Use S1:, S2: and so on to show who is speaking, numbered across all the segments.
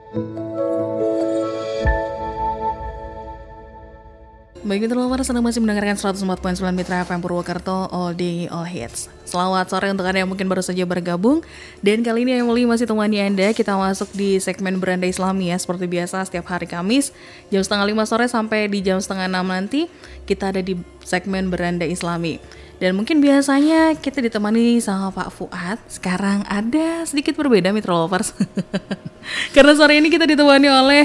S1: Baik, Mitra Lovers, Anda masih mendengarkan 104.9 Mitra FM Purwokerto, All Day All Hits. Selamat sore untuk Anda yang mungkin baru saja bergabung. Dan kali ini Emily masih temani Anda. Kita masuk di segmen Beranda Islami ya. Seperti biasa setiap hari Kamis jam 4:30 sore sampai di jam 5:30 nanti kita ada di segmen Beranda Islami. Dan mungkin biasanya kita ditemani sama Pak Fuad. Sekarang ada sedikit berbeda Mitra Lovers. Karena sore ini kita ditemani oleh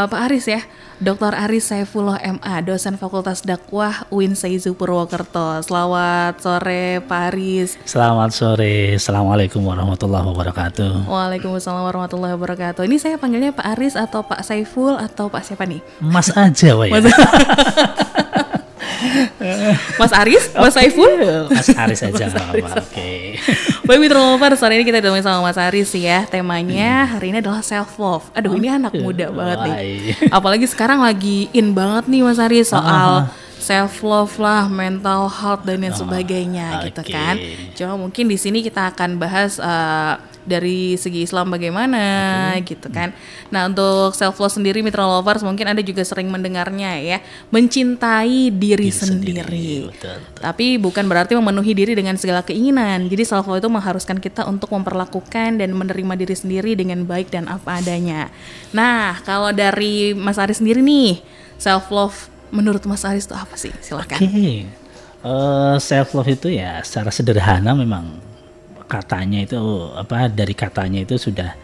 S1: Pak Aris ya. Dr. Aris Saifullah MA, dosen Fakultas Dakwah UIN Saizu Purwokerto. Selamat sore Pak Aris.
S2: Selamat sore, Assalamualaikum warahmatullahi wabarakatuh.
S1: Waalaikumsalam warahmatullahi wabarakatuh. Ini saya panggilnya Pak Aris atau Pak Saiful atau Pak siapa nih?
S2: Mas aja, Wak ya.
S1: Mas Aris? Mas Saiful?
S2: Mas Aris aja, oke.
S1: Baik Mitra Lovers, sore ini kita ditemani sama Mas Aris ya. Temanya hari ini adalah self love. Aduh, ini anak muda banget nih. Apalagi sekarang lagi in banget nih Mas Aris soal self love lah, mental health dan lain sebagainya gitu kan. Cuma mungkin di sini kita akan bahas dari segi Islam bagaimana gitu kan. Nah, untuk self love sendiri Mitra Lovers mungkin Anda juga sering mendengarnya ya, mencintai diri sendiri.
S2: Betul.
S1: Tapi bukan berarti memenuhi diri dengan segala keinginan. Jadi self love itu mengharuskan kita untuk memperlakukan dan menerima diri sendiri dengan baik dan apa adanya. Nah, kalau dari Mas Aris sendiri nih, self love menurut Mas Aris itu apa sih? Silakan.
S2: Self love itu ya secara sederhana memang katanya itu dari katanya itu sudah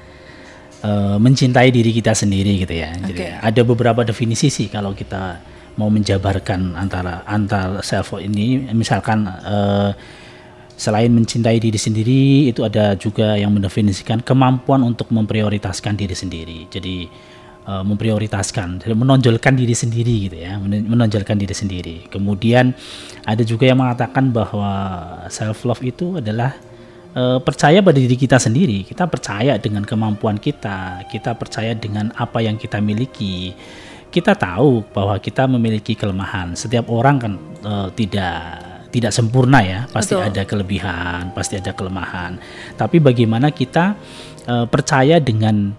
S2: mencintai diri kita sendiri gitu ya. Jadi ada beberapa definisi sih kalau kita mau menjabarkan antara self love ini, misalkan selain mencintai diri sendiri itu ada juga yang mendefinisikan kemampuan untuk memprioritaskan diri sendiri. Jadi memprioritaskan, menonjolkan diri sendiri gitu ya, menonjolkan diri sendiri. Kemudian ada juga yang mengatakan bahwa self love itu adalah percaya pada diri kita sendiri. Kita percaya dengan kemampuan kita percaya dengan apa yang kita miliki. Kita tahu bahwa kita memiliki kelemahan. Setiap orang kan tidak sempurna ya, pasti ada kelebihan, pasti ada kelemahan. Tapi bagaimana kita percaya dengan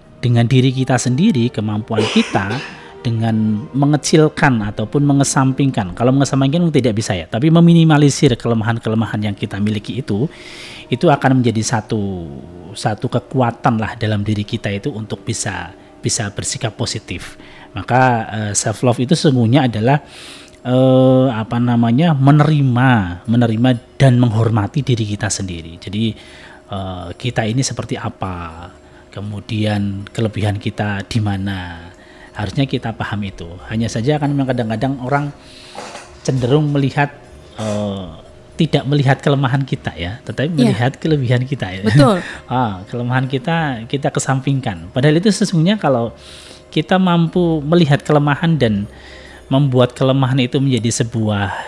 S2: diri kita sendiri, kemampuan kita, dengan mengecilkan ataupun mengesampingkan. Kalau mengesampingkan tidak bisa ya, tapi meminimalisir kelemahan-kelemahan yang kita miliki itu akan menjadi satu kekuatan lah dalam diri kita itu untuk bisa bersikap positif. Maka self love itu sesungguhnya adalah menerima dan menghormati diri kita sendiri. Jadi kita ini seperti apa, kemudian kelebihan kita di mana, harusnya kita paham itu. Hanya saja kan memang kadang-kadang orang cenderung tidak melihat kelemahan kita ya, tetapi melihat kelebihan kita ya. Betul. Kelemahan kita kesampingkan. Padahal itu sesungguhnya kalau kita mampu melihat kelemahan dan membuat kelemahan itu menjadi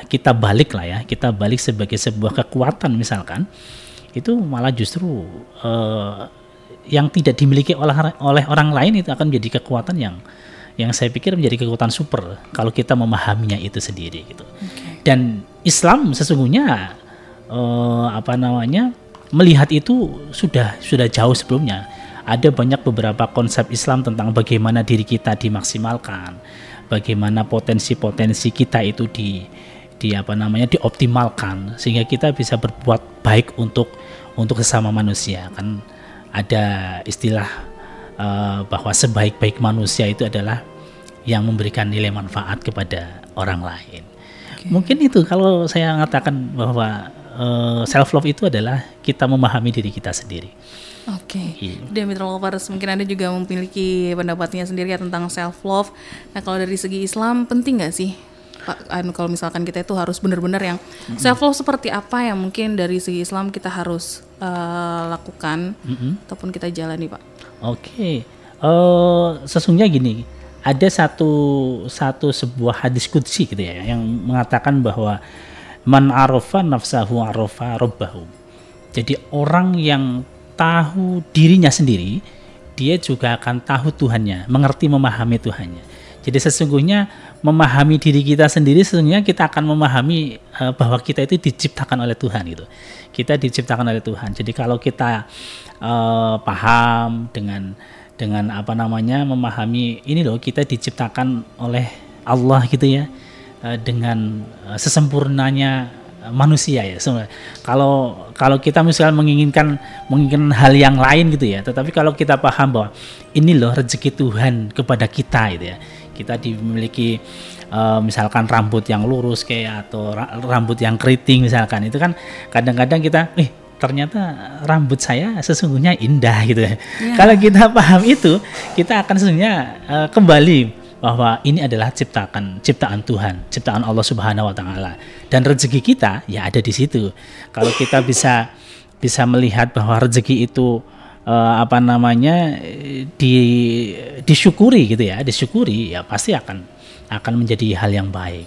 S2: kita balik sebagai sebuah kekuatan misalkan, itu malah justru yang tidak dimiliki oleh orang lain itu akan menjadi kekuatan yang saya pikir menjadi kekuatan super kalau kita memahaminya itu sendiri gitu. Dan Islam sesungguhnya melihat itu sudah jauh sebelumnya. Ada banyak beberapa konsep Islam tentang bagaimana diri kita dimaksimalkan, bagaimana potensi-potensi kita itu dioptimalkan sehingga kita bisa berbuat baik untuk sesama manusia. Kan ada istilah bahwa sebaik-baik manusia itu adalah yang memberikan nilai manfaat kepada orang lain. Mungkin itu kalau saya mengatakan bahwa self love itu adalah kita memahami diri kita sendiri.
S1: Dan Mitra Lovers, mungkin Anda juga memiliki pendapatnya sendiri ya tentang self love. Nah, kalau dari segi Islam penting nggak sih Pak, kalau misalkan kita itu harus benar-benar yang self love seperti apa yang mungkin dari segi Islam kita harus lakukan ataupun kita jalani, Pak?
S2: Sesungguhnya gini, ada sebuah hadis qudsi gitu ya yang mengatakan bahwa man arafa nafsahu arafa rabbahu. Jadi orang yang tahu dirinya sendiri, dia juga akan tahu Tuhannya, memahami Tuhannya. Jadi sesungguhnya memahami diri kita sendiri, sesungguhnya kita akan memahami bahwa kita itu diciptakan oleh Tuhan gitu. Kita diciptakan oleh Tuhan. Jadi kalau kita paham dengan dengan apa namanya memahami ini loh kita diciptakan oleh Allah gitu ya, dengan sesempurnanya manusia ya. Kalau kita misalnya menginginkan hal yang lain gitu ya, tetapi kalau kita paham bahwa ini loh rezeki Tuhan kepada kita gitu ya, kita dimiliki misalkan rambut yang lurus kayak atau rambut yang keriting misalkan, itu kan kadang-kadang kita ternyata rambut saya sesungguhnya indah gitu ya. Kalau kita paham itu, kita akan sesungguhnya kembali bahwa ini adalah ciptaan Tuhan, ciptaan Allah Subhanahu wa taala. Dan rezeki kita ya ada di situ. Kalau kita bisa melihat bahwa rezeki itu disyukuri gitu ya, disyukuri ya pasti akan menjadi hal yang baik.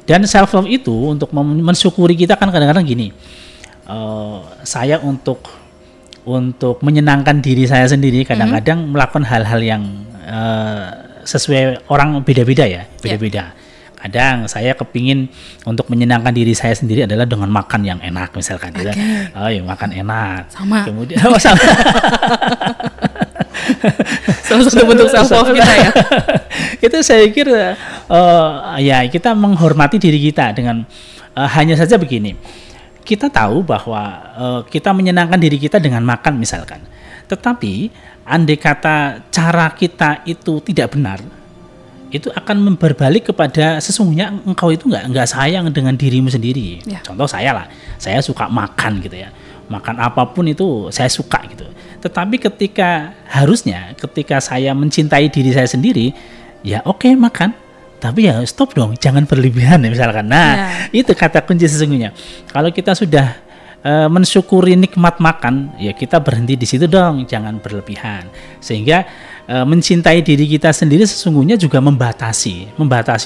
S2: Dan self love itu untuk mensyukuri kita kan kadang-kadang gini. Saya untuk menyenangkan diri saya sendiri kadang-kadang melakukan hal-hal yang sesuai orang beda-beda ya, beda-beda. Kadang saya kepingin untuk menyenangkan diri saya sendiri adalah dengan makan yang enak misalkan, gitu. Ya makan enak.
S1: Sama.
S2: Kemudian sama.
S1: Salah satu bentuk self love kita ya.
S2: Itu saya pikir ya kita menghormati diri kita dengan hanya saja begini. Kita tahu bahwa kita menyenangkan diri kita dengan makan misalkan. Tetapi andai kata cara kita itu tidak benar, itu akan berbalik kepada sesungguhnya engkau itu nggak sayang dengan dirimu sendiri. Contoh saya suka makan gitu ya, makan apapun itu saya suka gitu. Tetapi ketika saya mencintai diri saya sendiri, ya oke, makan, tapi ya stop dong, jangan berlebihan ya misalkan. Itu kata kunci sesungguhnya. Kalau kita sudah mensyukuri nikmat makan, ya kita berhenti di situ dong, jangan berlebihan. Sehingga mencintai diri kita sendiri sesungguhnya juga membatasi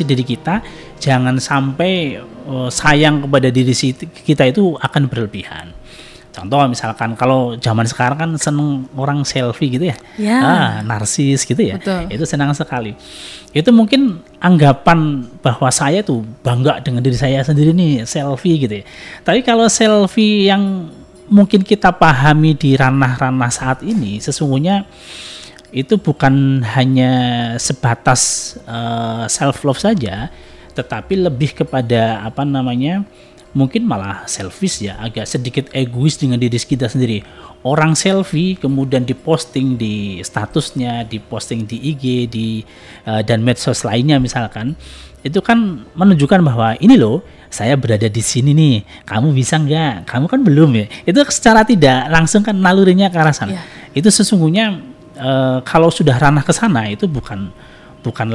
S2: diri kita, jangan sampai sayang kepada diri kita itu akan berlebihan. Contoh misalkan kalau zaman sekarang kan seneng orang selfie gitu ya, narsis gitu ya. Betul. Itu senang sekali. Itu mungkin anggapan bahwa saya tuh bangga dengan diri saya sendiri nih, selfie gitu ya. Tapi kalau selfie yang mungkin kita pahami di ranah-ranah saat ini, sesungguhnya itu bukan hanya sebatas self love saja, tetapi lebih kepada mungkin malah selfish ya, agak sedikit egois dengan diri kita sendiri. Orang selfie kemudian diposting di statusnya, diposting di IG, dan medsos lainnya misalkan, itu kan menunjukkan bahwa ini loh, saya berada di sini nih, kamu bisa nggak? Kamu kan belum ya. Itu secara tidak langsung kan nalurinya ke arah sana. Itu sesungguhnya kalau sudah ranah ke sana itu bukan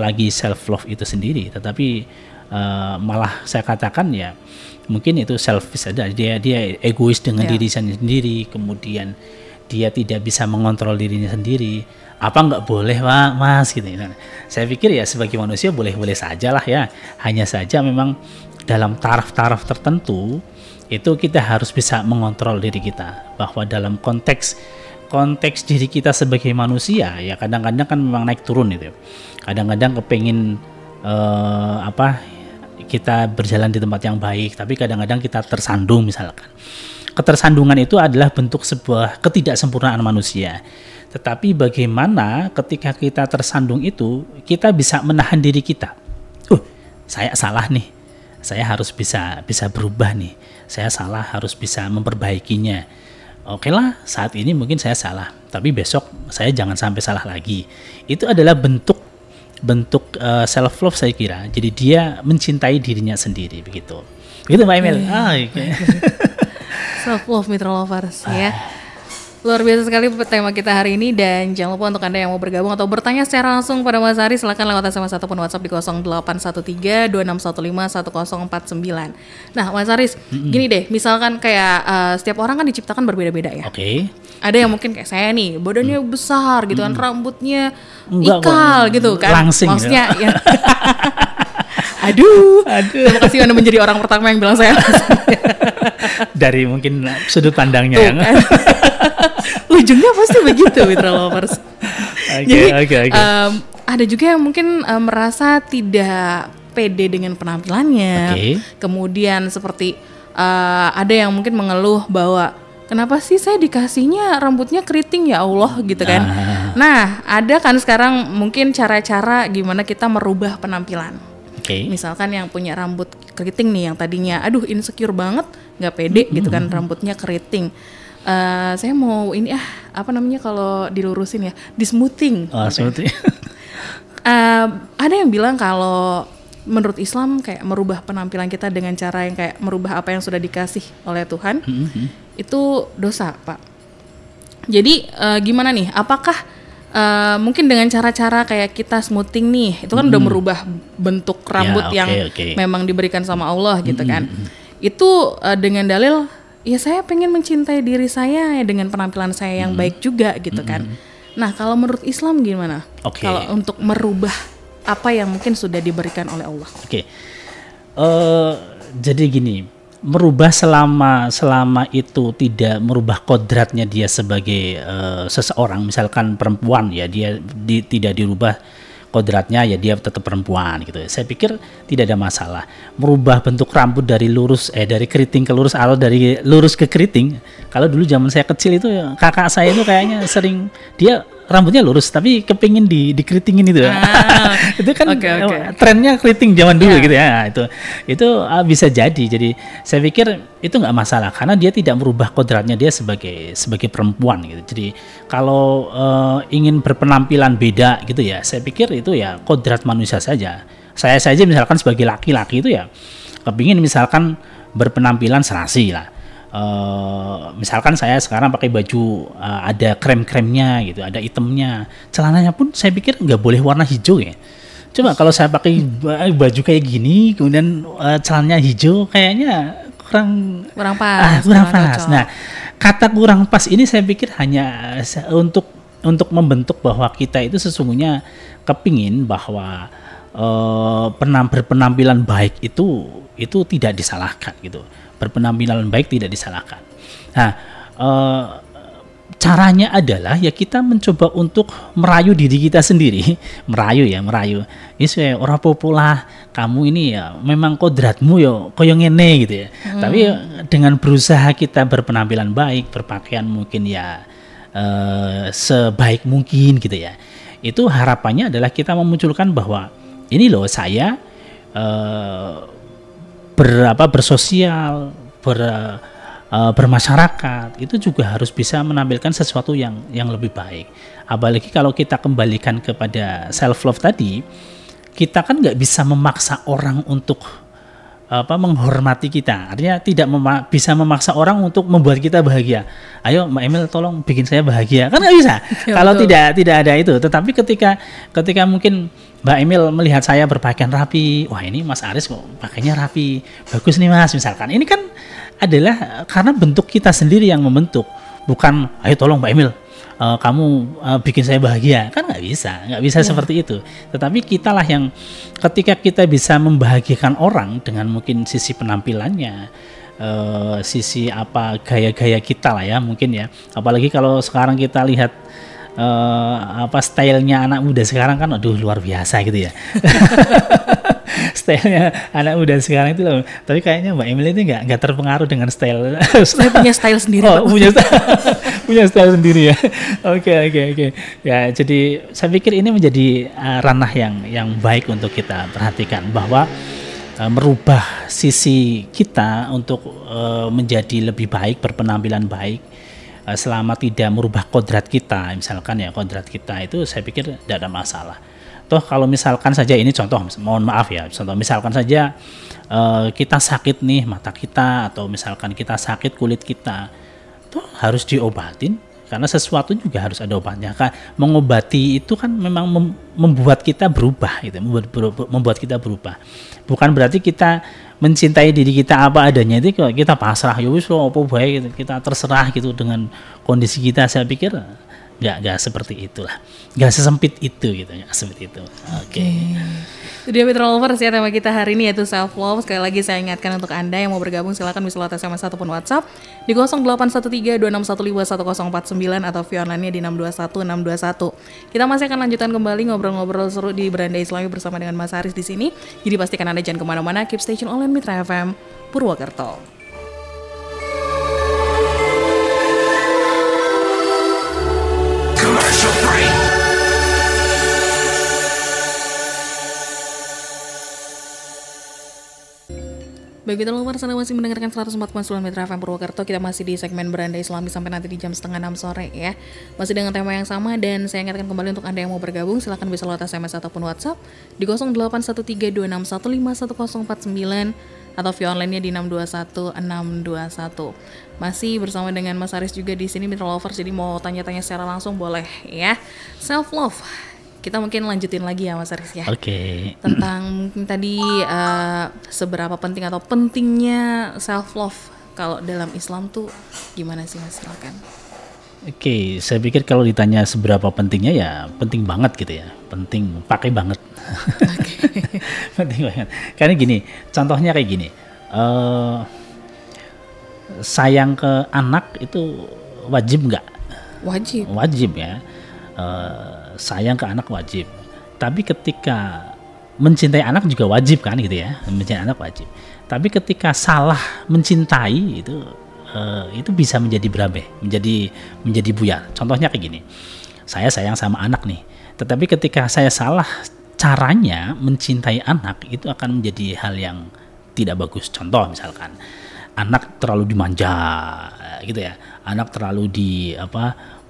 S2: lagi self love itu sendiri, tetapi malah saya katakan ya mungkin itu selfish saja, dia egois dengan diri sendiri, kemudian dia tidak bisa mengontrol dirinya sendiri. Apa nggak boleh mas gitu. Saya pikir ya sebagai manusia boleh-boleh saja lah ya, hanya saja memang dalam taraf-taraf tertentu itu kita harus bisa mengontrol diri kita, bahwa dalam konteks diri kita sebagai manusia ya kadang-kadang kan memang naik turun itu. Kadang-kadang kepengin kita berjalan di tempat yang baik, tapi kadang-kadang kita tersandung misalkan. Ketersandungan itu adalah bentuk sebuah ketidaksempurnaan manusia. Tetapi bagaimana ketika kita tersandung itu, kita bisa menahan diri kita. Saya salah nih. Saya harus bisa berubah nih. Saya salah, harus bisa memperbaikinya. Oke lah, saat ini mungkin saya salah, tapi besok saya jangan sampai salah lagi. Itu adalah bentuk self love saya kira. Jadi dia mencintai dirinya sendiri begitu. Begitu Mbak Emil.
S1: Self love Mitra Lovers ya. Luar biasa sekali tema kita hari ini, dan jangan lupa untuk Anda yang mau bergabung atau bertanya secara langsung pada Mas Haris, silakan lewat SMS ataupun WhatsApp di 0813-2615-1049. Nah Mas Haris, gini deh, misalkan kayak setiap orang kan diciptakan berbeda-beda ya.
S2: Oke.
S1: Ada yang mungkin kayak saya nih, badannya besar gitu kan, rambutnya ikal gitu kan.
S2: Langsing
S1: maksudnya ya. Aduh. Terima kasih Anda menjadi orang pertama yang bilang saya.
S2: Dari mungkin sudut pandangnya
S1: ya. Kan? Ujungnya pasti begitu Mitra Lovers. Jadi ada juga yang mungkin merasa tidak pede dengan penampilannya. Kemudian seperti ada yang mungkin mengeluh bahwa kenapa sih saya dikasihnya rambutnya keriting ya Allah gitu kan. Nah, ada kan sekarang mungkin cara-cara gimana kita merubah penampilan. Misalkan yang punya rambut keriting nih, yang tadinya aduh insecure banget, nggak pede gitu kan, rambutnya keriting. Saya mau ini apa namanya kalau dilurusin ya, di-smoothing.
S2: Smoothing.
S1: Ada yang bilang kalau menurut Islam kayak merubah penampilan kita dengan cara yang kayak merubah apa yang sudah dikasih oleh Tuhan, itu dosa, Pak. Jadi gimana nih? Apakah mungkin dengan cara-cara kayak kita smoothing nih, itu kan udah merubah bentuk rambut yang memang diberikan sama Allah gitu kan. Itu dengan dalil, ya saya pengen mencintai diri saya ya dengan penampilan saya yang baik juga gitu kan. Nah kalau menurut Islam gimana? Kalau untuk merubah apa yang mungkin sudah diberikan oleh Allah?
S2: Jadi gini, merubah selama itu tidak merubah kodratnya dia sebagai seseorang, misalkan perempuan ya, dia tidak dirubah kodratnya ya, dia tetap perempuan gitu. Saya pikir tidak ada masalah. Merubah bentuk rambut dari dari keriting ke lurus atau dari lurus ke keriting. Kalau dulu zaman saya kecil itu kakak saya itu kayaknya sering, dia rambutnya lurus tapi kepingin dikeritingin itu. Itu kan trennya keriting zaman dulu gitu ya. Itu bisa jadi. Jadi saya pikir itu nggak masalah karena dia tidak merubah kodratnya dia sebagai perempuan gitu. Jadi kalau ingin berpenampilan beda gitu ya, saya pikir itu ya kodrat manusia saja. Saya saja misalkan sebagai laki-laki itu ya kepingin misalkan berpenampilan serasi lah. Misalkan saya sekarang pakai baju ada krem-kremnya gitu, ada itemnya, celananya pun saya pikir nggak boleh warna hijau ya. Coba kalau saya pakai baju kayak gini kemudian celananya hijau, kayaknya kurang pas. Nah, kata kurang pas ini saya pikir hanya untuk membentuk bahwa kita itu sesungguhnya kepingin bahwa berpenampilan baik itu tidak disalahkan gitu. Berpenampilan baik tidak disalahkan. Nah, caranya adalah ya kita mencoba untuk merayu diri kita sendiri, merayu. Ini saya ora popolah, kamu ini ya memang kodratmu yo koyo ngene gitu ya. Tapi dengan berusaha kita berpenampilan baik, berpakaian mungkin ya sebaik mungkin gitu ya. Itu harapannya adalah kita memunculkan bahwa ini loh saya bersosial, bermasyarakat itu juga harus bisa menampilkan sesuatu yang lebih baik. Apalagi kalau kita kembalikan kepada self love tadi, kita kan nggak bisa memaksa orang untuk menghormati kita. Artinya tidak bisa memaksa orang untuk membuat kita bahagia. Ayo Mbak Emil tolong bikin saya bahagia. Kan nggak bisa. Kalau tidak ada itu. Tetapi ketika mungkin Mbak Emil melihat saya berpakaian rapi, wah ini Mas Aris kok pakainya rapi, bagus nih Mas misalkan. Ini kan adalah karena bentuk kita sendiri yang membentuk. Bukan ayo tolong Mbak Emil kamu bikin saya bahagia, kan nggak bisa seperti itu. Tetapi kitalah yang ketika kita bisa membahagiakan orang dengan mungkin sisi penampilannya, sisi gaya-gaya kita lah ya mungkin ya. Apalagi kalau sekarang kita lihat stylenya anak muda sekarang kan aduh luar biasa gitu ya. Stylenya anak muda sekarang itu loh. Tapi kayaknya Mbak Emily itu nggak terpengaruh dengan style.
S1: Saya punya style sendiri.
S2: Punya style sendiri ya. Oke. Ya jadi saya pikir ini menjadi ranah yang baik untuk kita perhatikan bahwa merubah sisi kita untuk menjadi lebih baik, berpenampilan baik. Selama tidak merubah kodrat kita, misalkan ya kodrat kita itu saya pikir tidak ada masalah. Toh kalau misalkan saja ini contoh, mohon maaf ya, contoh misalkan saja kita sakit nih mata kita atau misalkan kita sakit kulit kita, toh harus diobatin karena sesuatu juga harus ada obatnya. Mengobati itu kan memang membuat kita berubah gitu, membuat kita berubah. Bukan berarti kita mencintai diri kita apa adanya itu kita pasrah ya wis apa bae gitu. Kita terserah gitu dengan kondisi kita. Saya pikir nggak seperti itulah, nggak sesempit itu gitu, nggak sempit itu. Oke.
S1: Itu dia Mitra Lovers ya, tema kita hari ini yaitu self love. Sekali lagi saya ingatkan untuk Anda yang mau bergabung silakan bisa lewat SMS ataupun WhatsApp di 081326151049 atau via online-nya di 621621. Kita masih akan lanjutkan kembali ngobrol-ngobrol seru di Beranda Islami bersama dengan Mas Haris di sini. Jadi pastikan Anda jangan kemana-mana, keep station online Mitra FM Purwokerto.
S3: Commercial free.
S1: Baik, itu luar sana masih mendengarkan 104,9 Mitra FM Purwokerto. Kita masih di segmen Beranda Islami sampai nanti di jam 5:30 sore ya. Masih dengan tema yang sama, dan saya ingatkan kembali untuk Anda yang mau bergabung, silahkan bisa lewat SMS ataupun WhatsApp di 081326151049 atau via online-nya di 621621. Masih bersama dengan Mas Aris juga di sini, Mitra Lovers. Jadi mau tanya-tanya secara langsung boleh ya. Self love. Kita mungkin lanjutin lagi ya Mas Aris ya.
S2: Oke.
S1: Tentang mungkin tadi seberapa penting atau pentingnya self love kalau dalam Islam tuh gimana sih Mas? Silakan.
S2: Oke, saya pikir kalau ditanya seberapa pentingnya ya penting banget gitu ya. Penting, pakai banget. Penting banget. Karena gini, contohnya kayak gini. Sayang ke anak itu wajib nggak?
S1: Wajib.
S2: Wajib ya. Sayang ke anak wajib. Tapi ketika mencintai anak juga wajib kan gitu ya. Mencintai anak wajib. Tapi ketika salah mencintai itu bisa menjadi berabe, menjadi buyar. Contohnya kayak gini. Saya sayang sama anak nih. Tetapi ketika saya salah caranya mencintai anak, itu akan menjadi hal yang tidak bagus. Contoh misalkan anak terlalu dimanja gitu ya. Anak terlalu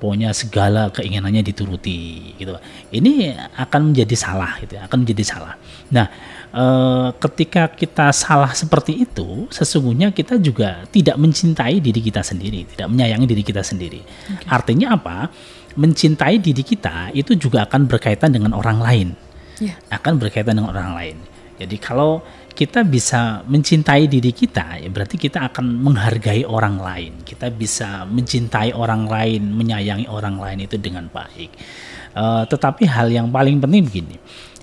S2: pokoknya segala keinginannya dituruti gitu. Ini akan menjadi salah gitu ya, akan menjadi salah. Nah, ketika kita salah seperti itu, sesungguhnya kita juga tidak mencintai diri kita sendiri, tidak menyayangi diri kita sendiri. Okay. Artinya apa? Mencintai diri kita itu juga akan berkaitan dengan orang lain. Yeah. Akan berkaitan dengan orang lain. Jadi kalau kita bisa mencintai diri kita, ya berarti kita akan menghargai orang lain. Kita bisa mencintai orang lain, menyayangi orang lain itu dengan baik. Tetapi hal yang paling penting begini,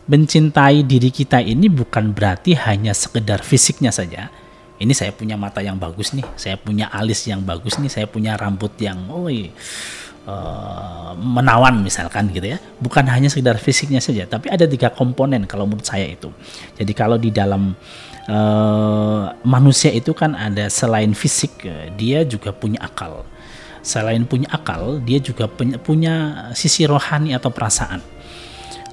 S2: mencintai diri kita ini bukan berarti hanya sekedar fisiknya saja. Ini saya punya mata yang bagus nih, saya punya alis yang bagus nih, saya punya rambut yang menawan misalkan gitu ya. Bukan hanya sekedar fisiknya saja, tapi ada 3 komponen kalau menurut saya itu. Jadi kalau di dalam manusia itu kan ada selain fisik, dia juga punya akal. Selain punya akal, dia juga punya sisi rohani atau perasaan.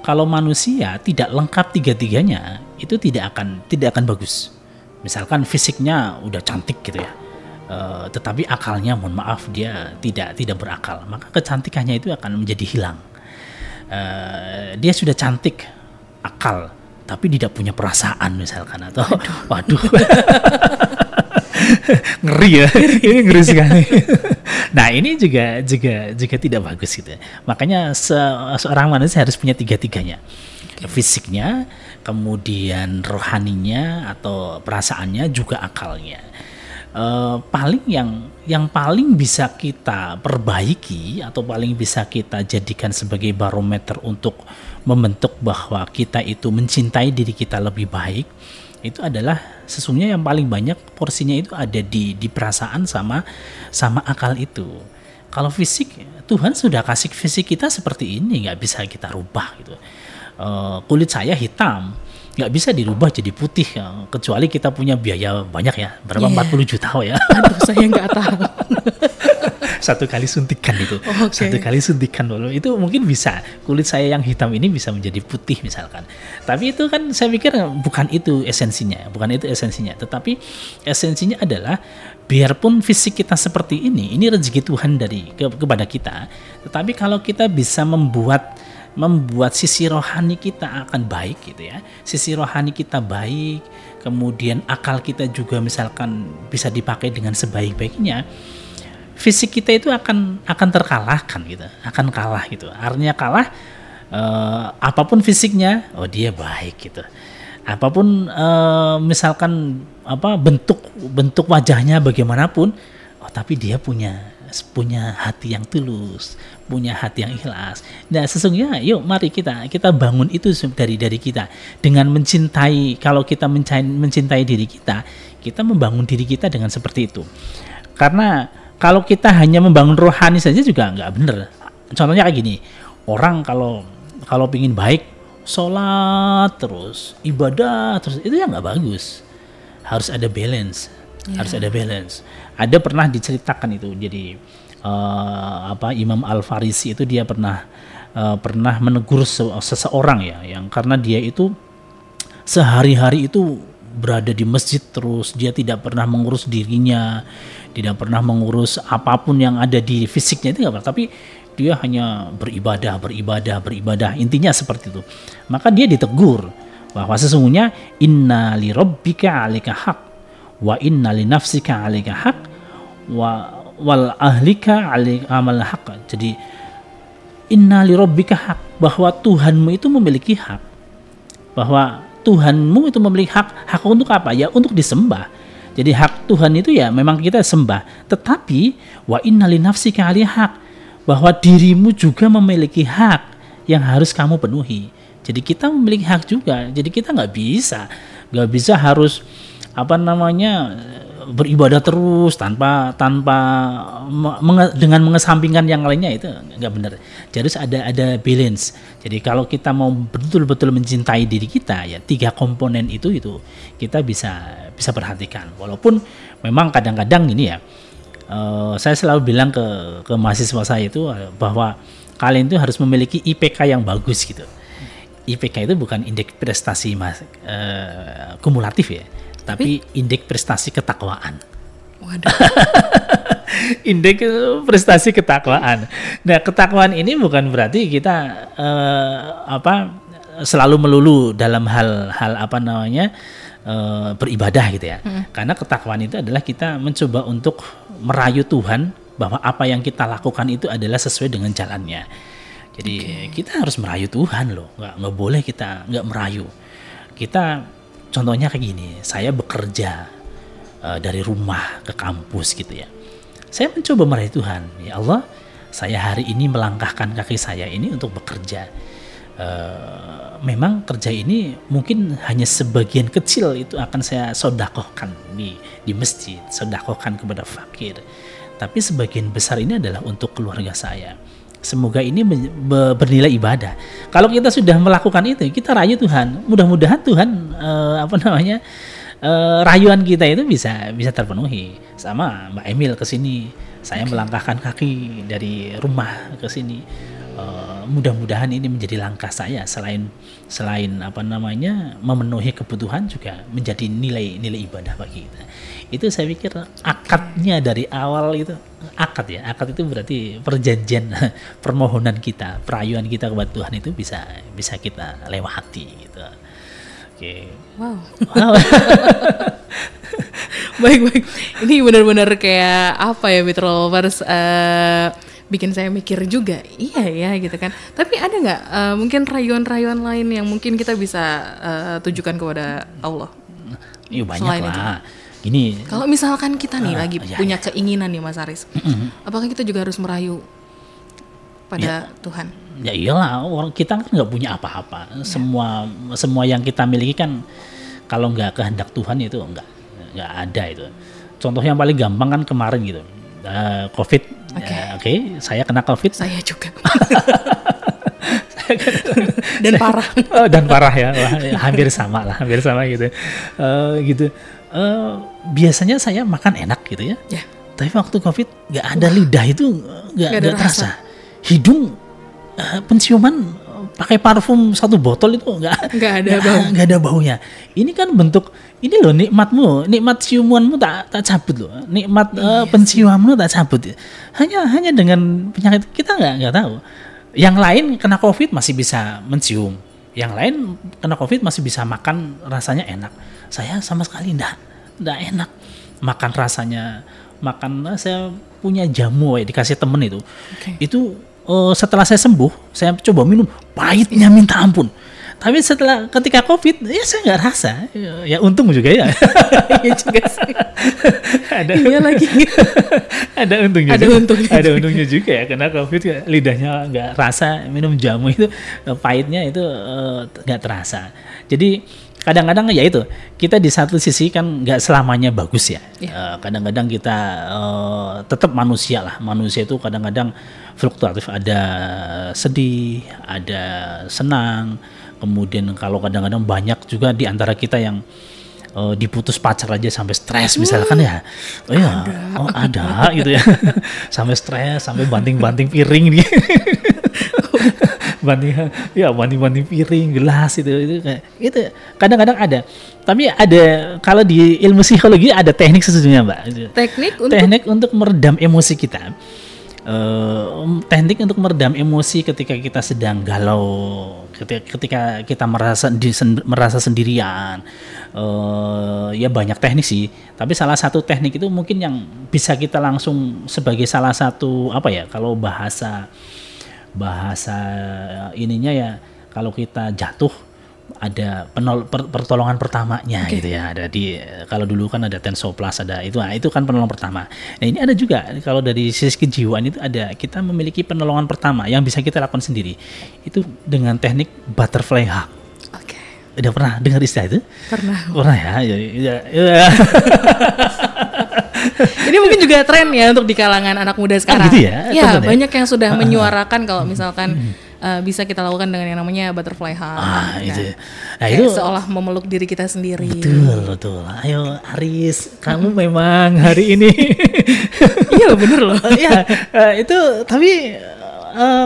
S2: Kalau manusia tidak lengkap 3-tiganya, itu tidak akan bagus. Misalkan fisiknya udah cantik gitu ya. Tetapi akalnya, mohon maaf, dia tidak berakal, maka kecantikannya itu akan menjadi hilang. Dia sudah cantik, akal, tapi tidak punya perasaan misalkan, atau waduh ngeri ya, ini ngeri sekali. Nah ini juga tidak bagus gitu. Makanya seorang manusia harus punya 3-tiganya, fisiknya, kemudian rohaninya atau perasaannya, juga akalnya. Yang paling bisa kita perbaiki atau paling bisa kita jadikan sebagai barometer untuk membentuk bahwa kita itu mencintai diri kita lebih baik, itu adalah sesungguhnya yang paling banyak porsinya itu ada di perasaan sama akal itu. Kalau fisik, Tuhan sudah kasih fisik kita seperti ini, nggak bisa kita rubah gitu. Kulit saya hitam, nggak bisa dirubah jadi putih, kecuali kita punya biaya banyak ya, berapa 40 juta ya.
S1: Aduh, saya nggak tahu.
S2: Satu kali suntikan itu, Satu kali suntikan dulu itu mungkin bisa kulit saya yang hitam ini bisa menjadi putih misalkan. Tapi itu kan saya pikir bukan itu esensinya, tetapi esensinya adalah biarpun fisik kita seperti ini rezeki Tuhan kepada kita, tetapi kalau kita bisa membuat sisi rohani kita akan baik gitu ya. Sisi rohani kita baik, kemudian akal kita juga misalkan bisa dipakai dengan sebaik-baiknya. Fisik kita itu akan terkalahkan gitu, akan kalah gitu. Artinya kalah, apapun fisiknya, dia baik gitu. Apapun misalkan bentuk wajahnya bagaimanapun, tapi dia punya hati yang tulus, punya hati yang ikhlas. Nah, sesungguhnya yuk mari kita bangun itu dari kita dengan mencintai. Kalau kita mencintai diri kita membangun diri kita dengan seperti itu. Karena kalau kita hanya membangun rohani saja juga nggak benar. Contohnya kayak gini, orang kalau pingin baik, sholat terus, ibadah terus, itu ya nggak bagus. Harus ada balance. Ada pernah diceritakan itu, jadi Imam Al-Farisi itu dia pernah menegur seseorang ya, yang karena dia itu sehari-hari itu berada di masjid terus, dia tidak pernah mengurus dirinya, tidak pernah mengurus apapun yang ada di fisiknya, itu nggak pernah, tapi dia hanya beribadah. Intinya seperti itu. Maka dia ditegur bahwa sesungguhnya inna li rabbika 'alaika haq wa inna li nafsika 'alaika haq wal ahlika 'alaika amal haq. Jadi inna li rabbika haq, bahwa Tuhanmu itu memiliki hak. Bahwa Tuhanmu itu memiliki hak. Hak untuk apa? Ya untuk disembah. Jadi hak Tuhan itu ya memang kita sembah. Tetapi wa inna li nafsika 'alaika haq, bahwa dirimu juga memiliki hak yang harus kamu penuhi. Jadi kita memiliki hak juga. Jadi kita nggak bisa harus beribadah terus tanpa dengan mengesampingkan yang lainnya, itu nggak benar. Jadi harus ada balance. Jadi kalau kita mau betul-betul mencintai diri kita, ya 3 komponen itu kita bisa perhatikan. Walaupun memang kadang-kadang ini ya, saya selalu bilang ke mahasiswa saya itu bahwa kalian itu harus memiliki IPK yang bagus gitu. IPK itu bukan indeks prestasi kumulatif ya, tapi indeks prestasi ketakwaan.
S1: Waduh.
S2: Indeks prestasi ketakwaan. Nah, ketakwaan ini bukan berarti kita selalu melulu dalam hal beribadah gitu ya. Karena ketakwaan itu adalah kita mencoba untuk merayu Tuhan bahwa apa yang kita lakukan itu adalah sesuai dengan jalannya. Jadi kita harus merayu Tuhan loh, nggak boleh kita nggak merayu. Kita contohnya kayak gini, saya bekerja dari rumah ke kampus gitu ya. Saya mencoba merayu Tuhan, ya Allah, saya hari ini melangkahkan kaki saya ini untuk bekerja. Memang kerja ini mungkin hanya sebagian kecil itu akan saya sodakohkan di masjid, sodakohkan kepada fakir. Tapi sebagian besar ini adalah untuk keluarga saya. Semoga ini bernilai ibadah. Kalau kita sudah melakukan itu, kita rayu Tuhan. Mudah-mudahan Tuhan rayuan kita itu bisa terpenuhi. Sama Mbak Emil ke sini, saya melangkahkan kaki dari rumah ke sini. Mudah-mudahan ini menjadi langkah saya selain memenuhi kebutuhan, juga menjadi nilai ibadah bagi kita. Itu saya pikir akadnya dari awal itu akad itu berarti perjanjian, permohonan kita, perayuan kita kepada Tuhan itu bisa kita lewati gitu. Oke.
S1: Wow. Baik. Ini benar-benar kayak apa ya, Mitra Lovers, bikin saya mikir juga, iya ya gitu kan. Tapi ada nggak mungkin rayuan-rayuan lain yang mungkin kita bisa tujukan kepada Allah?
S2: Iya, banyak lah. Gini,
S1: kalau misalkan kita nih lagi punya keinginan nih Mas Aris, apakah kita juga harus merayu pada Tuhan?
S2: Ya iyalah, orang kita kan nggak punya apa-apa. Semua yang kita miliki kan kalau nggak kehendak Tuhan itu nggak ada itu. Contoh yang paling gampang kan kemarin gitu, COVID. Oke, saya kena COVID.
S1: Saya juga. Dan parah.
S2: Dan parah ya. Wah, hampir sama gitu. Biasanya saya makan enak gitu ya. Tapi waktu COVID nggak ada lidah itu nggak terasa. Hidung penciuman pakai parfum 1 botol itu nggak ada baunya. Ini kan bentuk ini loh, nikmat ciumanmu tak cabut loh, nikmat penciumanmu tak cabut. Hanya dengan penyakit kita nggak tahu. Yang lain kena COVID masih bisa mencium, yang lain kena COVID masih bisa makan, rasanya enak. Saya sama sekali enggak enak makan rasanya. Saya punya jamu dikasih temen itu. Itu setelah saya sembuh, saya coba minum, pahitnya minta ampun. Tapi ketika COVID, ya saya nggak rasa. Ya untung juga ya.
S1: Iya juga sih.
S2: Iya lagi. Ada untungnya juga ya, karena COVID lidahnya nggak rasa, minum jamu itu pahitnya itu nggak terasa. Jadi kadang-kadang ya itu, kita di satu sisi kan nggak selamanya bagus ya. Kadang-kadang kita tetap manusia lah. Manusia itu kadang-kadang fluktuatif, ada sedih, ada senang. Kemudian kalau kadang-kadang banyak juga di antara kita yang diputus pacar aja sampai stres misalkan ya. Ada gitu ya. Sampai stres, sampai banting-banting piring gitu. Banting piring, gelas itu kayak itu kadang-kadang ada. Tapi ada kalau di ilmu psikologi ada teknik sesungguhnya, Mbak. Teknik untuk meredam emosi kita. Teknik untuk meredam emosi ketika kita sedang galau, ketika kita merasa sendirian. Ya banyak teknik sih, tapi salah satu teknik itu mungkin yang bisa kita langsung sebagai salah satu apa ya, kalau bahasa ininya ya, kalau kita jatuh ada pertolongan pertamanya gitu ya, ada di kalau dulu kan ada Tenso Plus, ada itu kan penolongan pertama. Nah ini ada juga kalau dari sisi kejiwaan itu ada, kita memiliki penolongan pertama yang bisa kita lakukan sendiri, itu dengan teknik butterfly hug. Udah pernah dengar istilah itu? Pernah ya.
S1: Ini mungkin juga tren ya untuk di kalangan anak muda sekarang.
S2: Gitu ya?
S1: Ya, banyak yang sudah menyuarakan kalau misalkan bisa kita lakukan dengan yang namanya butterfly hug.
S2: Itu.
S1: Nah, itu seolah memeluk diri kita sendiri.
S2: Betul. Ayo Aris, kamu memang hari ini.
S1: Iya bener loh.
S2: Itu tapi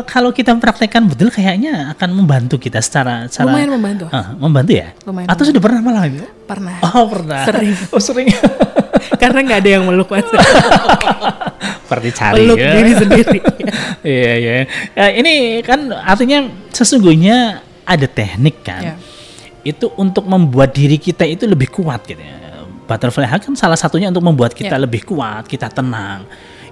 S2: kalau kita praktekkan betul kayaknya akan membantu kita secara
S1: lumayan membantu.
S2: Membantu ya?
S1: Lumayan.
S2: Atau sudah pernah malah?
S1: Pernah.
S2: Oh, pernah.
S1: Sering. Karena nggak ada yang meluk Mas.
S2: Seperti cari
S1: meluk diri sendiri.
S2: Iya. Ini kan artinya sesungguhnya ada teknik kan. Itu untuk membuat diri kita itu lebih kuat gitu ya. Butterfly hug kan salah satunya untuk membuat kita lebih kuat, kita tenang.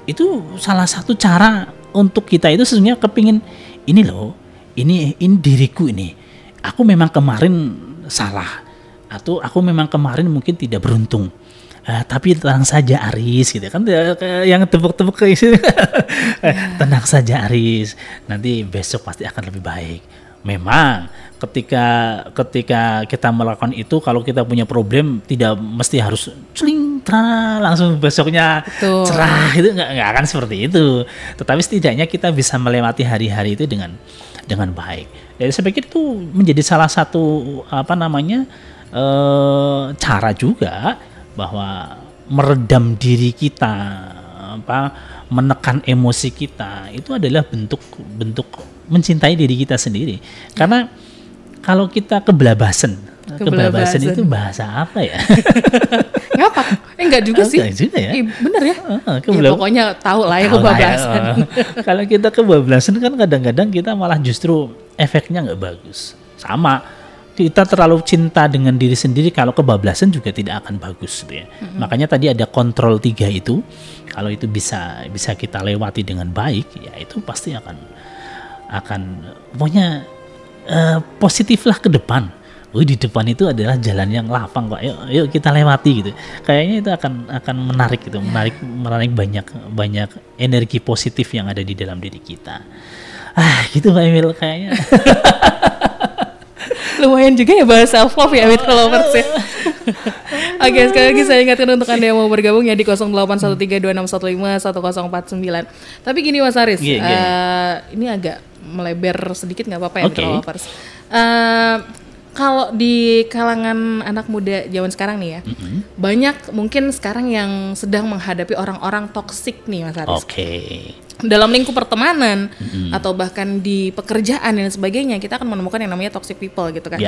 S2: Itu salah satu cara untuk kita itu sesungguhnya kepingin ini loh, ini diriku ini. Aku memang kemarin salah, atau aku memang kemarin mungkin tidak beruntung. Tapi tenang saja Aris gitu kan, yang tepuk-tepuk ke isi. Tenang saja Aris, nanti besok pasti akan lebih baik. Memang ketika kita melakukan itu, kalau kita punya problem tidak mesti harus langsung besoknya cerah, itu nggak akan seperti itu. Tetapi setidaknya kita bisa melewati hari-hari itu dengan baik. Jadi saya pikir itu menjadi salah satu cara juga bahwa meredam diri kita, menekan emosi kita, itu adalah bentuk mencintai diri kita sendiri. Karena kalau kita kebelabasan itu bahasa apa ya?
S1: Ngapa? Enggak juga sih.
S2: Enggak juga ya.
S1: Bener ya. Ya pokoknya tahu lah ya kebablasan.
S2: Kalau kita kebablasan kan kadang-kadang kita malah justru efeknya nggak bagus. Sama. Kita terlalu cinta dengan diri sendiri, kalau kebablasan juga tidak akan bagus gitu ya. Makanya tadi ada kontrol 3 itu, kalau itu bisa kita lewati dengan baik, ya itu pasti akan pokoknya positiflah ke depan. Di depan itu adalah jalan yang lapang kok. Yuk kita lewati gitu. Kayaknya itu akan menarik gitu, menarik banyak energi positif yang ada di dalam diri kita. Gitu Mbak Emil kayaknya.
S1: Lumayan juga ya bahas self love ya Mitra Lovers ya. Oke, sekali lagi saya ingatkan untuk Anda yang mau bergabung ya di 081326151049. Tapi gini Mas Aris, ini agak melebar sedikit, nggak apa-apa ya Mitra Lovers. Kalau di kalangan anak muda zaman sekarang nih ya, banyak mungkin sekarang yang sedang menghadapi orang-orang toksik nih Mas Aris. Dalam lingkup pertemanan atau bahkan di pekerjaan dan sebagainya, kita akan menemukan yang namanya toxic people gitu kan.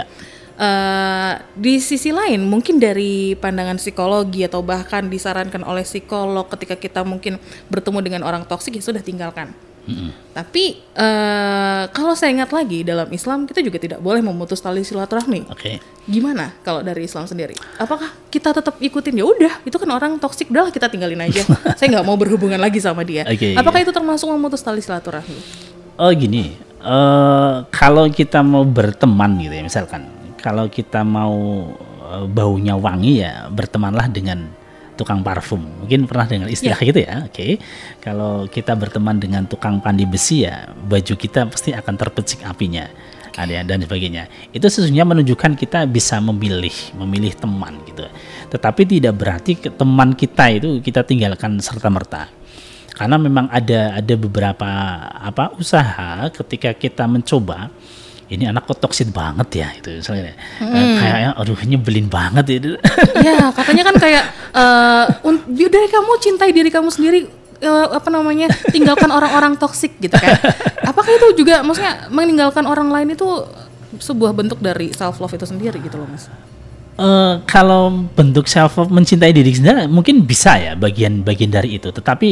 S1: Di sisi lain mungkin dari pandangan psikologi atau bahkan disarankan oleh psikolog, ketika kita mungkin bertemu dengan orang toksik ya sudah tinggalkan. Tapi kalau saya ingat lagi, dalam Islam kita juga tidak boleh memutus tali silaturahmi. Gimana kalau dari Islam sendiri? Apakah kita tetap ikutin? Ya udah, itu kan orang toksik, udahlah kita tinggalin aja. Saya nggak mau berhubungan lagi sama dia. Apakah itu termasuk memutus tali silaturahmi? Gini,
S2: kalau kita mau berteman gitu ya, misalkan kalau kita mau baunya wangi ya bertemanlah dengan tukang parfum. Mungkin pernah dengar istilah gitu ya. Kalau kita berteman dengan tukang pandai besi ya, baju kita pasti akan terpecik apinya. Dan sebagainya. Itu sesungguhnya menunjukkan kita bisa memilih teman gitu. Tetapi tidak berarti teman kita itu kita tinggalkan serta-merta. Karena memang ada beberapa usaha ketika kita mencoba, ini anak kok toksik banget ya itu misalnya. Kayaknya nyebelin banget itu.
S1: Ya, katanya kan kayak dari kamu cintai diri kamu sendiri, tinggalkan orang-orang toksik gitu kan. Apakah itu juga maksudnya meninggalkan orang lain itu sebuah bentuk dari self love itu sendiri gitu loh Mas?
S2: Kalau bentuk self love, mencintai diri sendiri mungkin bisa ya, bagian dari itu. Tetapi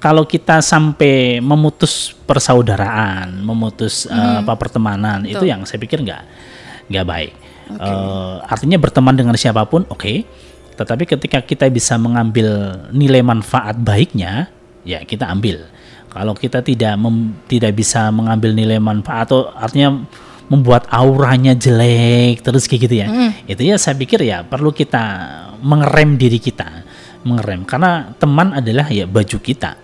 S2: kalau kita sampai memutus persaudaraan, memutus pertemanan, itu yang saya pikir nggak baik. Artinya berteman dengan siapapun oke, tetapi ketika kita bisa mengambil nilai manfaat baiknya, ya kita ambil. Kalau kita tidak bisa mengambil nilai manfaat, atau artinya membuat auranya jelek terus kayak gitu ya, itu ya saya pikir ya perlu kita mengerem diri kita, karena teman adalah ya baju kita.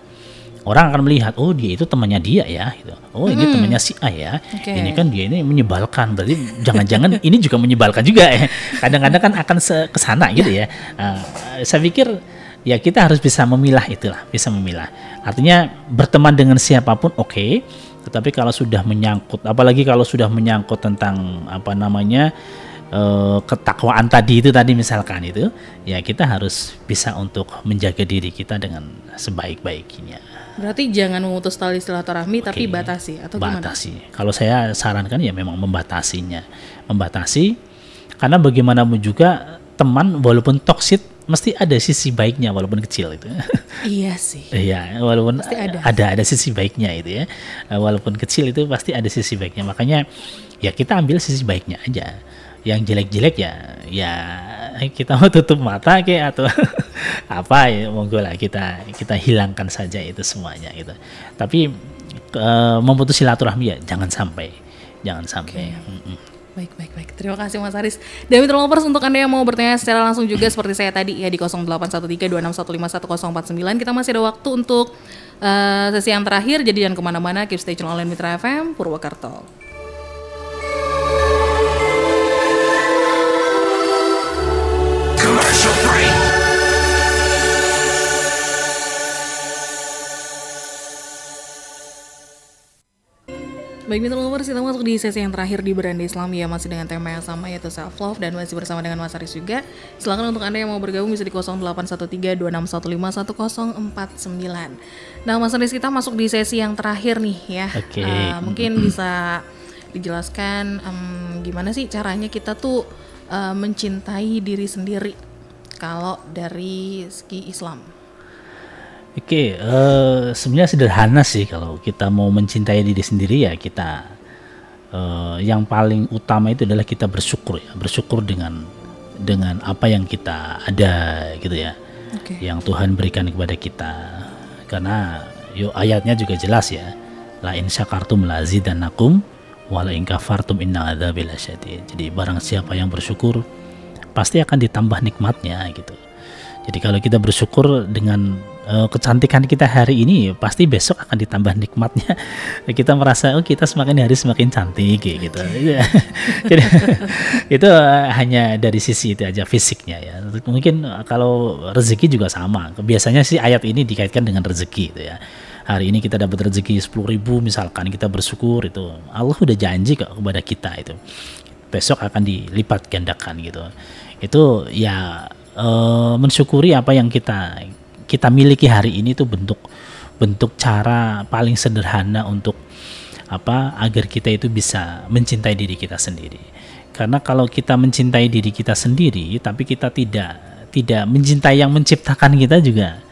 S2: Orang akan melihat, oh dia itu temannya dia ya, gitu. Oh ini temannya si A ya, ini kan dia ini menyebalkan, berarti jangan-jangan ini juga menyebalkan juga ya. Kadang-kadang kan akan kesana gitu ya. Saya pikir ya kita harus bisa memilah itulah, bisa memilah. Artinya berteman dengan siapapun oke, tetapi kalau sudah menyangkut, apalagi kalau sudah menyangkut tentang ketakwaan tadi misalkan itu, ya kita harus bisa untuk menjaga diri kita dengan sebaik-baiknya.
S1: Berarti jangan memutus tali silaturahmi, tapi batasi atau gimana?
S2: Batasi. Kalau saya sarankan ya memang membatasi, karena bagaimanapun juga teman walaupun toksik mesti ada sisi baiknya walaupun kecil itu.
S1: Iya sih.
S2: Iya, walaupun ada sisi baiknya itu ya. Walaupun kecil itu pasti ada sisi baiknya. Makanya ya kita ambil sisi baiknya aja. Yang jelek-jelek ya kita mau tutup mata kayak atau apa ya, monggo lah kita hilangkan saja itu semuanya gitu. Tapi memutus silaturahmi ya jangan sampai.
S1: Baik. Terima kasih Mas Haris. Dan Mitra Lovers, untuk Anda yang mau bertanya secara langsung juga seperti saya tadi ya di 081326151049, kita masih ada waktu untuk sesi yang terakhir. Jadi jangan kemana-mana, keep stay tune online Mitra FM Purwokerto.
S3: Commercial free.
S1: Baik Mitra Lovers, kita masuk di sesi yang terakhir di Beranda Islam ya, masih dengan tema yang sama yaitu self love, dan masih bersama dengan Mas Haris juga. Silakan untuk Anda yang mau bergabung bisa di 081326151049. Nah Mas Haris, kita masuk di sesi yang terakhir nih ya. Mungkin bisa dijelaskan gimana sih caranya kita tuh mencintai diri sendiri kalau dari segi Islam?
S2: Sebenarnya sederhana sih kalau kita mau mencintai diri sendiri ya kita yang paling utama itu adalah kita bersyukur dengan apa yang kita ada gitu ya, yang Tuhan berikan kepada kita. Karena ayatnya juga jelas ya, la in syakartum la azidannakum wa la in kafartum inna adzabi lasyadid. Jadi barang siapa yang bersyukur pasti akan ditambah nikmatnya gitu. Jadi kalau kita bersyukur dengan kecantikan kita hari ini, pasti besok akan ditambah nikmatnya. Kita merasa kita semakin hari semakin cantik gitu. Jadi itu hanya dari sisi itu aja, fisiknya ya. Mungkin kalau rezeki juga sama. Biasanya sih ayat ini dikaitkan dengan rezeki gitu ya. Hari ini kita dapat rezeki 10.000 misalkan, kita bersyukur, itu Allah udah janji kok kepada kita itu. Besok akan dilipat gandakan gitu. Itu ya mensyukuri apa yang kita miliki hari ini, itu bentuk cara paling sederhana untuk agar kita itu bisa mencintai diri kita sendiri. Karena kalau kita mencintai diri kita sendiri tapi kita tidak mencintai yang menciptakan kita juga,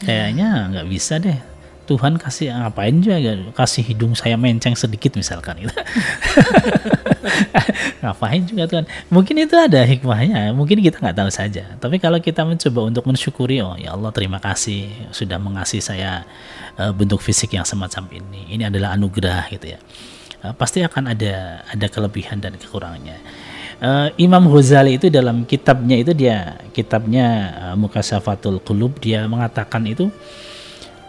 S2: kayaknya nggak bisa deh. Tuhan kasih ngapain juga, kasih hidung saya menceng sedikit misalkan gitu. Ngapain juga Tuhan, mungkin itu ada hikmahnya, mungkin kita nggak tahu saja. Tapi kalau kita mencoba untuk mensyukuri, oh ya Allah terima kasih sudah mengasihi saya bentuk fisik yang semacam ini adalah anugerah gitu ya. Pasti akan ada kelebihan dan kekurangannya. Imam Ghazali itu dalam kitabnya Mukashafatul Qulub, dia mengatakan itu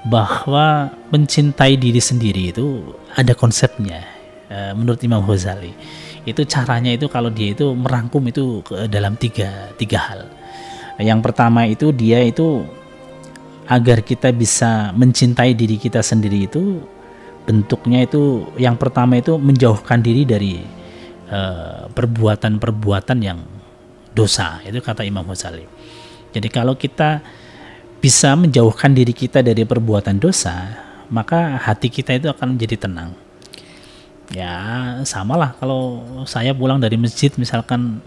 S2: bahwa mencintai diri sendiri itu ada konsepnya. Menurut Imam Ghazali itu caranya itu kalau dia itu merangkum itu dalam tiga hal. Yang pertama itu dia itu agar kita bisa mencintai diri kita sendiri itu bentuknya itu yang pertama itu menjauhkan diri dari perbuatan-perbuatan yang dosa, itu kata Imam Ghazali. Jadi kalau kita bisa menjauhkan diri kita dari perbuatan dosa, maka hati kita itu akan menjadi tenang. Ya samalah kalau saya pulang dari masjid misalkan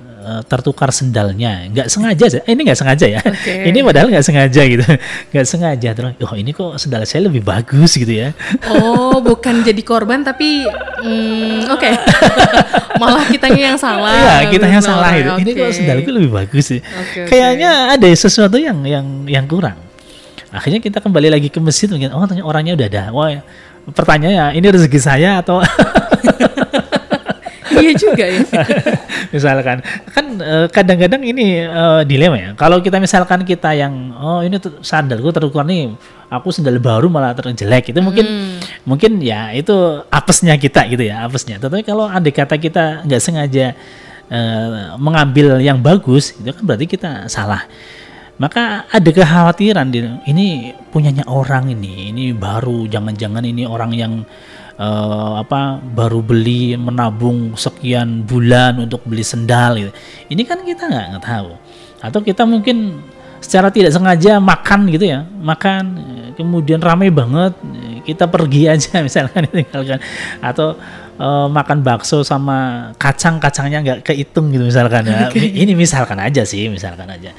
S2: tertukar sendalnya, nggak sengaja, ini nggak sengaja ya, ini padahal nggak sengaja gitu, nggak sengaja terus, oh ini kok sendal saya lebih bagus gitu ya.
S1: Oh bukan jadi korban tapi oke. Malah kitanya yang salah.
S2: Iya kita yang salah itu, ini kok sendalku lebih bagus sih, kayaknya ada sesuatu yang kurang. Akhirnya kita kembali lagi ke masjid, mungkin oh ternyata orangnya udah ada, wah pertanyaannya ini rezeki saya atau
S1: iya juga ya.
S2: Misalkan kan kadang-kadang ini dilema ya. Kalau kita misalkan kita yang oh ini sandalku tertukar nih, aku sandal baru malah terjelek, itu mungkin ya itu apesnya kita gitu ya, apesnya. Tetapi kalau andai kata kita nggak sengaja mengambil yang bagus, itu kan berarti kita salah. Maka ada kekhawatiran ini punyanya orang ini baru, jangan-jangan ini orang yang baru beli, menabung sekian bulan untuk beli sendal gitu. Ini kan kita nggak tahu. Atau kita mungkin secara tidak sengaja makan gitu ya, makan kemudian ramai banget, kita pergi aja misalkan tinggalkan, atau makan bakso sama kacangnya nggak kehitung gitu misalkan ya. Ini misalkan aja sih, misalkan aja.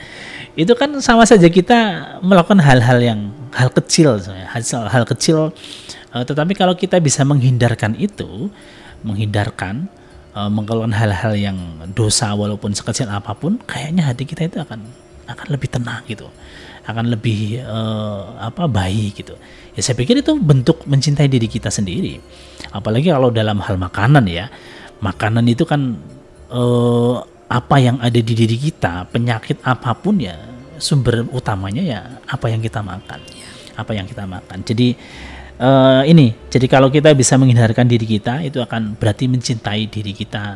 S2: Itu kan sama saja kita melakukan hal kecil, tetapi kalau kita bisa menghindarkan melakukan hal-hal yang dosa walaupun sekecil apapun, kayaknya hati kita itu akan lebih tenang gitu, akan lebih baik gitu. Ya saya pikir itu bentuk mencintai diri kita sendiri. Apalagi kalau dalam hal makanan ya, makanan itu kan apa yang ada di diri kita, penyakit apapun ya sumber utamanya ya apa yang kita makan, Jadi jadi kalau kita bisa menghindarkan diri kita, itu akan berarti mencintai diri kita,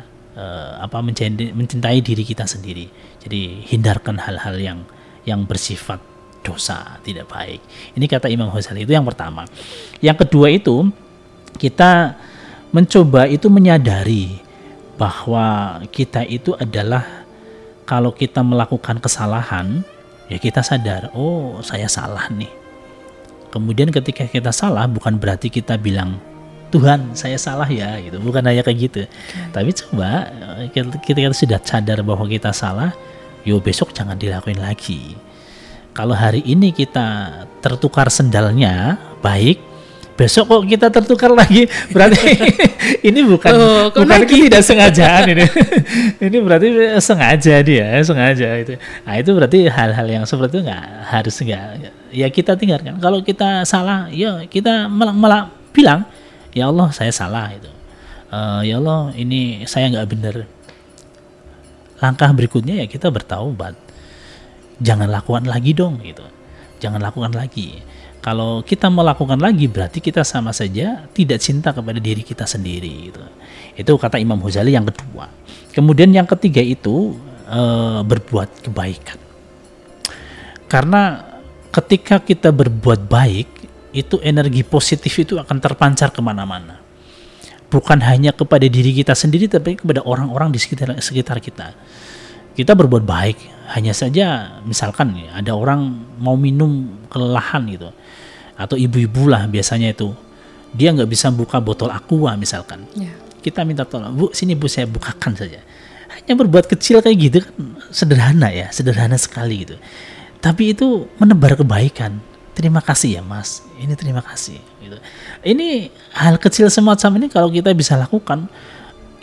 S2: mencintai diri kita sendiri. Jadi hindarkan hal-hal yang bersifat dosa, tidak baik. Ini kata Imam Ghazali, itu yang pertama. Yang kedua itu kita mencoba itu menyadari bahwa kita itu adalah, kalau kita melakukan kesalahan ya kita sadar, oh saya salah nih. Kemudian ketika kita salah bukan berarti kita bilang Tuhan saya salah ya gitu, bukan hanya kayak gitu. Tapi coba kita sudah sadar bahwa kita salah, yo besok jangan dilakuin lagi. Kalau hari ini kita tertukar sendalnya baik, besok kok kita tertukar lagi, berarti ini bukan ketidaksengajaan ini. Ini berarti sengaja itu. Nah itu berarti hal-hal yang seperti itu ya kita tinggalkan. Kalau kita salah, ya kita malah bilang, ya Allah saya salah itu. Ya Allah ini saya nggak benar. Langkah berikutnya ya kita bertaubat. Jangan lakukan lagi dong gitu. Jangan lakukan lagi. Kalau kita melakukan lagi berarti kita sama saja tidak cinta kepada diri kita sendiri gitu. Itu kata Imam Ghazali yang kedua. Kemudian yang ketiga itu berbuat kebaikan. Karena ketika kita berbuat baik, itu energi positif itu akan terpancar kemana-mana. Bukan hanya kepada diri kita sendiri, tapi kepada orang-orang di sekitar kita. Kita berbuat baik, hanya saja misalkan ada orang mau minum kelelahan gitu, atau ibu-ibu lah biasanya itu, dia nggak bisa buka botol aqua misalkan, kita minta tolong, Bu sini Bu saya bukakan saja. Hanya berbuat kecil kayak gitu kan sederhana sekali gitu, tapi itu menebar kebaikan. Terima kasih ya Mas, ini terima kasih gitu. Ini hal kecil semacam ini kalau kita bisa lakukan,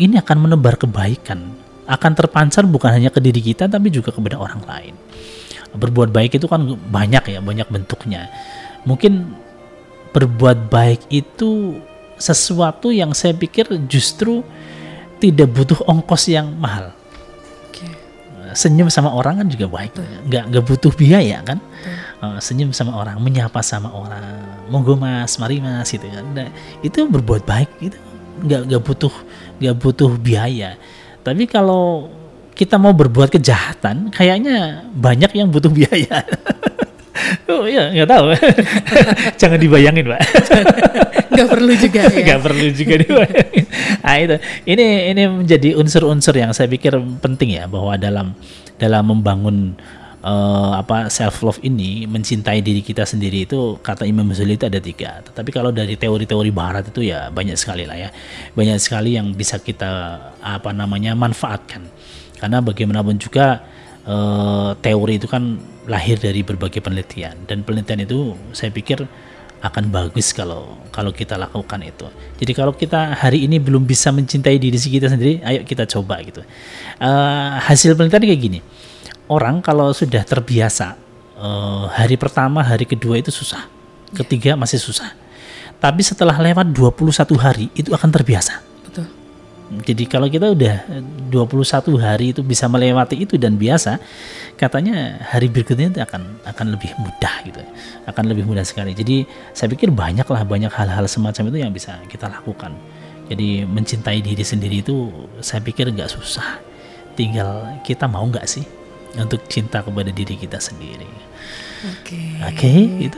S2: ini akan menebar kebaikan, akan terpancar bukan hanya ke diri kita tapi juga kepada orang lain. Berbuat baik itu kan banyak bentuknya. Mungkin berbuat baik itu sesuatu yang saya pikir justru tidak butuh ongkos yang mahal. Senyum sama orang kan juga baik, nggak butuh biaya kan. Senyum sama orang, menyapa sama orang, monggo Mas, mari Mas gitu kan. Nah, itu berbuat baik itu nggak butuh biaya. Tapi kalau kita mau berbuat kejahatan, kayaknya banyak yang butuh biaya. Oh iya, nggak tahu. Jangan dibayangin, Pak.
S1: Nggak perlu juga ya.
S2: Nggak perlu juga dibayangin. Nah itu, ini menjadi unsur-unsur yang saya pikir penting ya, bahwa dalam membangun self love ini, mencintai diri kita sendiri itu kata Imam Ghazali itu ada 3. Tetapi kalau dari teori-teori barat itu ya banyak sekali lah ya. Banyak sekali yang bisa kita manfaatkan. Karena bagaimanapun juga teori itu kan lahir dari berbagai penelitian, dan penelitian itu saya pikir akan bagus kalau kita lakukan itu. Jadi kalau kita hari ini belum bisa mencintai diri kita sendiri, ayo kita coba gitu. Hasil penelitian kayak gini. Orang kalau sudah terbiasa, hari pertama, hari kedua itu susah, ketiga masih susah. Tapi setelah lewat 21 hari itu akan terbiasa.
S1: Betul.
S2: Jadi kalau kita udah 21 hari itu bisa melewati itu dan biasa, katanya hari berikutnya itu akan lebih mudah gitu. Akan lebih mudah sekali. Jadi saya pikir banyak hal-hal semacam itu yang bisa kita lakukan. Jadi mencintai diri sendiri itu saya pikir nggak susah. Tinggal kita mau nggak sih untuk cinta kepada diri kita sendiri. Oke, itu.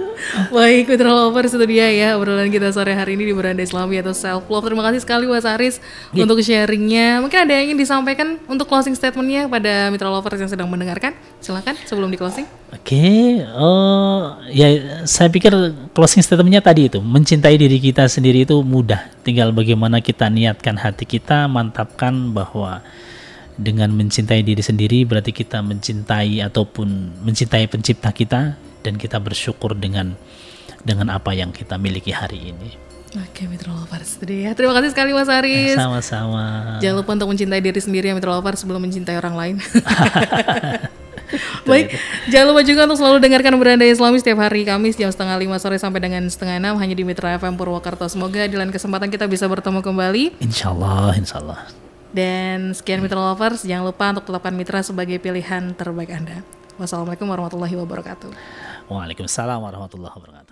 S1: Baik, Mitra Lovers, itu dia ya obrolan kita sore hari ini di Beranda Islami atau Self Love. Terima kasih sekali Mas Aris untuk sharingnya. Mungkin ada yang ingin disampaikan untuk closing statementnya pada Mitra Lovers yang sedang mendengarkan. Silakan sebelum di closing.
S2: Ya saya pikir closing statementnya tadi itu, mencintai diri kita sendiri itu mudah. Tinggal bagaimana kita niatkan hati kita, mantapkan bahwa dengan mencintai diri sendiri berarti kita mencintai ataupun mencintai pencipta kita, dan kita bersyukur dengan apa yang kita miliki hari ini.
S1: Oke, Mitra Lovers, itu dia. Terima kasih sekali Mas Aris.
S2: Sama-sama.
S1: Jangan lupa untuk mencintai diri sendiri ya Mitra Lovers sebelum mencintai orang lain. Baik, jangan lupa juga untuk selalu dengarkan Beranda Islami setiap hari Kamis jam 4:30 sore sampai dengan 5:30 hanya di Mitra FM Purwokerto. Semoga di lain kesempatan kita bisa bertemu kembali.
S2: Insyaallah.
S1: Dan sekian Mitra Lovers, jangan lupa untuk tetapkan Mitra sebagai pilihan terbaik Anda. Wassalamualaikum warahmatullahi wabarakatuh.
S2: Waalaikumsalam warahmatullahi wabarakatuh.